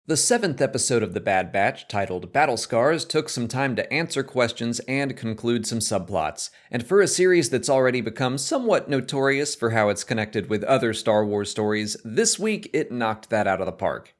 The seventh episode of The Bad Batch, titled Battle Scars, took some time to answer questions and conclude some subplots. And for a series that's already become somewhat notorious for how it's connected with other Star Wars stories, this week it knocked that out of the park.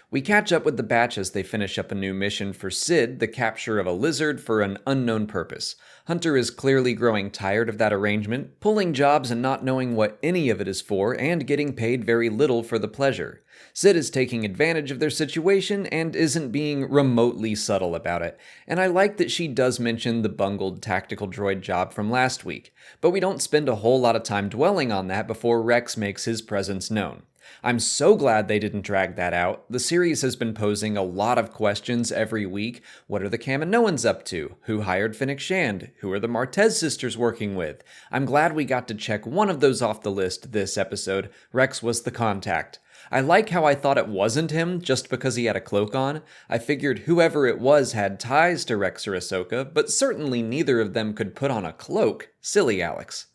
We catch up with the Batch as they finish up a new mission for Sid, the capture of a lizard for an unknown purpose. Hunter is clearly growing tired of that arrangement, pulling jobs and not knowing what any of it is for, and getting paid very little for the pleasure. Sid is taking advantage of their situation and isn't being remotely subtle about it, and I like that she does mention the bungled tactical droid job from last week, but we don't spend a whole lot of time dwelling on that before Rex makes his presence known. I'm so glad they didn't drag that out. The series has been posing a lot of questions every week. What are the Kaminoans up to? Who hired Fennec Shand? Who are the Martez sisters working with? I'm glad we got to check one of those off the list this episode. Rex was the contact. I like how I thought it wasn't him just because he had a cloak on. I figured whoever it was had ties to Rex or Ahsoka, but certainly neither of them could put on a cloak. Silly Alex.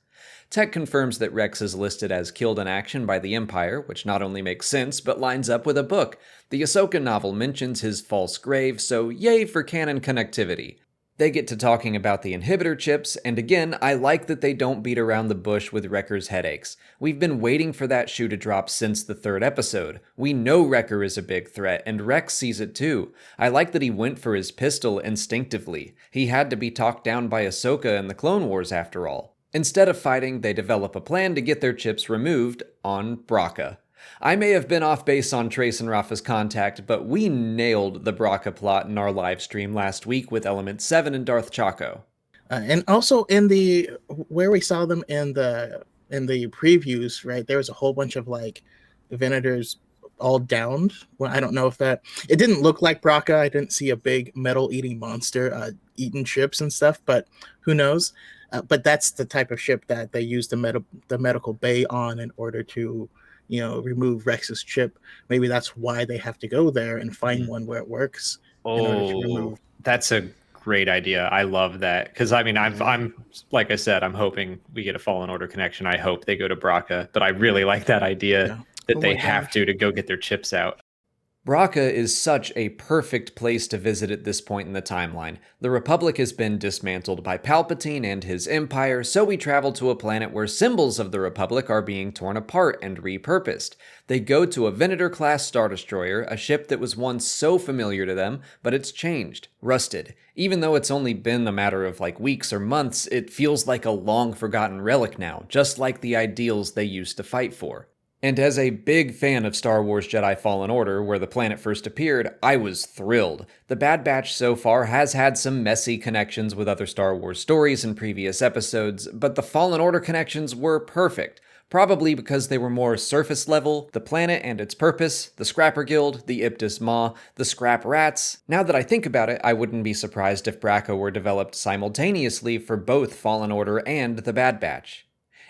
Tech confirms that Rex is listed as killed in action by the Empire, which not only makes sense, but lines up with a book. The Ahsoka novel mentions his false grave, so yay for canon connectivity. They get to talking about the inhibitor chips, and again, I like that they don't beat around the bush with Wrecker's headaches. We've been waiting for that shoe to drop since the third episode. We know Wrecker is a big threat, and Rex sees it too. I like that he went for his pistol instinctively. He had to be talked down by Ahsoka in the Clone Wars after all. Instead of fighting, they develop a plan to get their chips removed on Braca. I may have been off base on Trace and Rafa's contact, but we nailed the Braca plot in our live stream last week with Element 7 and Darth Chaco. And also in the where we saw them in the previews, right? There was a whole bunch of like Venators all downed. Well, I don't know if that it didn't look like Braca. I didn't see a big metal eating monster eating chips and stuff, but who knows? But that's the type of ship that they use the medical bay on in order to, remove Rex's chip. Maybe that's why they have to go there and find one where it works. Oh, that's a great idea. I love that because I'm like I said, I'm hoping we get a Fallen Order connection. I hope they go to Braca, but I really like that idea that they have to go get their chips out. Braca is such a perfect place to visit at this point in the timeline. The Republic has been dismantled by Palpatine and his Empire, so we travel to a planet where symbols of the Republic are being torn apart and repurposed. They go to a Venator-class Star Destroyer, a ship that was once so familiar to them, but it's changed, rusted. Even though it's only been a matter of weeks or months, it feels like a long-forgotten relic now, just like the ideals they used to fight for. And as a big fan of Star Wars Jedi Fallen Order, where the planet first appeared, I was thrilled. The Bad Batch so far has had some messy connections with other Star Wars stories in previous episodes, but the Fallen Order connections were perfect. Probably because they were more surface level, the planet and its purpose, the Scrapper Guild, the Iptis Maw, the Scrap Rats. Now that I think about it, I wouldn't be surprised if Braca were developed simultaneously for both Fallen Order and the Bad Batch.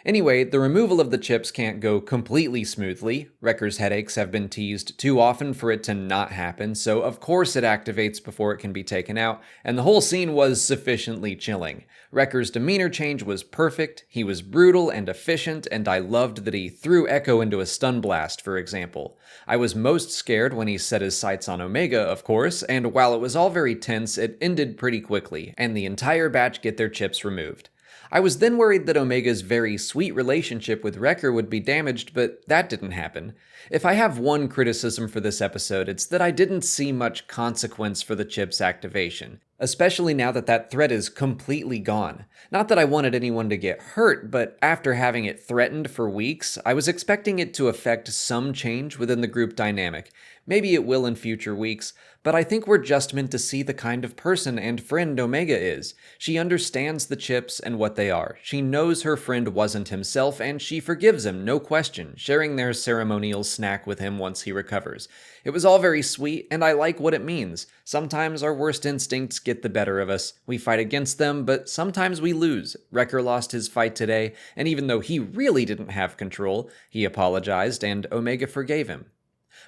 Anyway, the removal of the chips can't go completely smoothly. Wrecker's headaches have been teased too often for it to not happen, so of course it activates before it can be taken out, and the whole scene was sufficiently chilling. Wrecker's demeanor change was perfect, he was brutal and efficient, and I loved that he threw Echo into a stun blast, for example. I was most scared when he set his sights on Omega, of course, and while it was all very tense, it ended pretty quickly, and the entire batch get their chips removed. I was then worried that Omega's very sweet relationship with Wrecker would be damaged, but that didn't happen. If I have one criticism for this episode, it's that I didn't see much consequence for the chip's activation, especially now that that threat is completely gone. Not that I wanted anyone to get hurt, but after having it threatened for weeks, I was expecting it to affect some change within the group dynamic. Maybe it will in future weeks, but I think we're just meant to see the kind of person and friend Omega is. She understands the chips and what they are. She knows her friend wasn't himself, and she forgives him, no question, sharing their ceremonial snack with him once he recovers. It was all very sweet, and I like what it means. Sometimes our worst instincts get the better of us. We fight against them, but sometimes we lose. Wrecker lost his fight today, and even though he really didn't have control, he apologized, and Omega forgave him.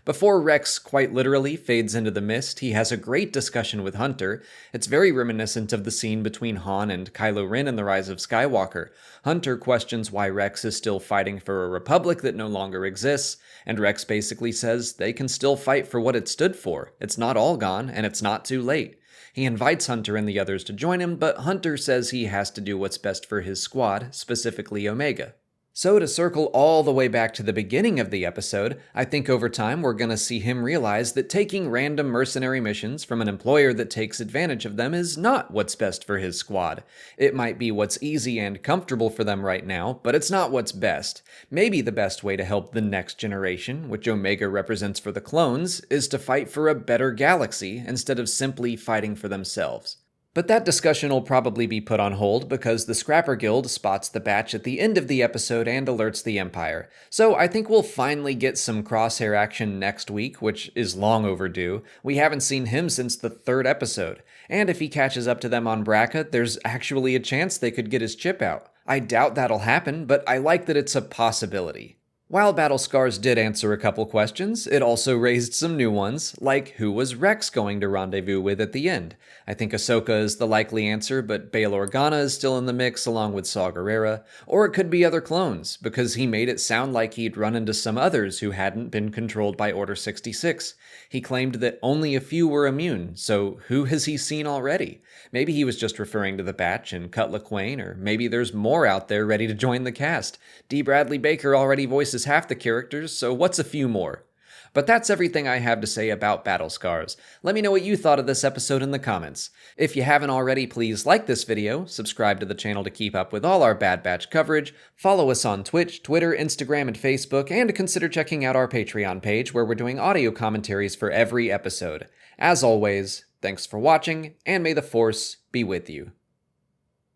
Before Rex quite literally fades into the mist, he has a great discussion with Hunter. It's very reminiscent of the scene between Han and Kylo Ren in The Rise of Skywalker. Hunter questions why Rex is still fighting for a republic that no longer exists, and Rex basically says they can still fight for what it stood for. It's not all gone, and it's not too late. He invites Hunter and the others to join him, but Hunter says he has to do what's best for his squad, specifically Omega. So to circle all the way back to the beginning of the episode, I think over time we're gonna see him realize that taking random mercenary missions from an employer that takes advantage of them is not what's best for his squad. It might be what's easy and comfortable for them right now, but it's not what's best. Maybe the best way to help the next generation, which Omega represents for the clones, is to fight for a better galaxy instead of simply fighting for themselves. But that discussion will probably be put on hold because the Scrapper Guild spots the batch at the end of the episode and alerts the Empire. So I think we'll finally get some Crosshair action next week, which is long overdue. We haven't seen him since the 3rd episode. And if he catches up to them on Braca, there's actually a chance they could get his chip out. I doubt that'll happen, but I like that it's a possibility. While Battle Scars did answer a couple questions, it also raised some new ones, like who was Rex going to rendezvous with at the end? I think Ahsoka is the likely answer, but Bail Organa is still in the mix along with Saw Gerrera, or it could be other clones, because he made it sound like he'd run into some others who hadn't been controlled by Order 66. He claimed that only a few were immune, so who has he seen already? Maybe he was just referring to the batch and Cut Lawquane, or maybe there's more out there ready to join the cast. D. Bradley Baker already voices half the characters, so what's a few more? But that's everything I have to say about Battle Scars. Let me know what you thought of this episode in the comments. If you haven't already, please like this video, subscribe to the channel to keep up with all our Bad Batch coverage, follow us on Twitch, Twitter, Instagram, and Facebook, and consider checking out our Patreon page where we're doing audio commentaries for every episode. As always, thanks for watching, and may the Force be with you.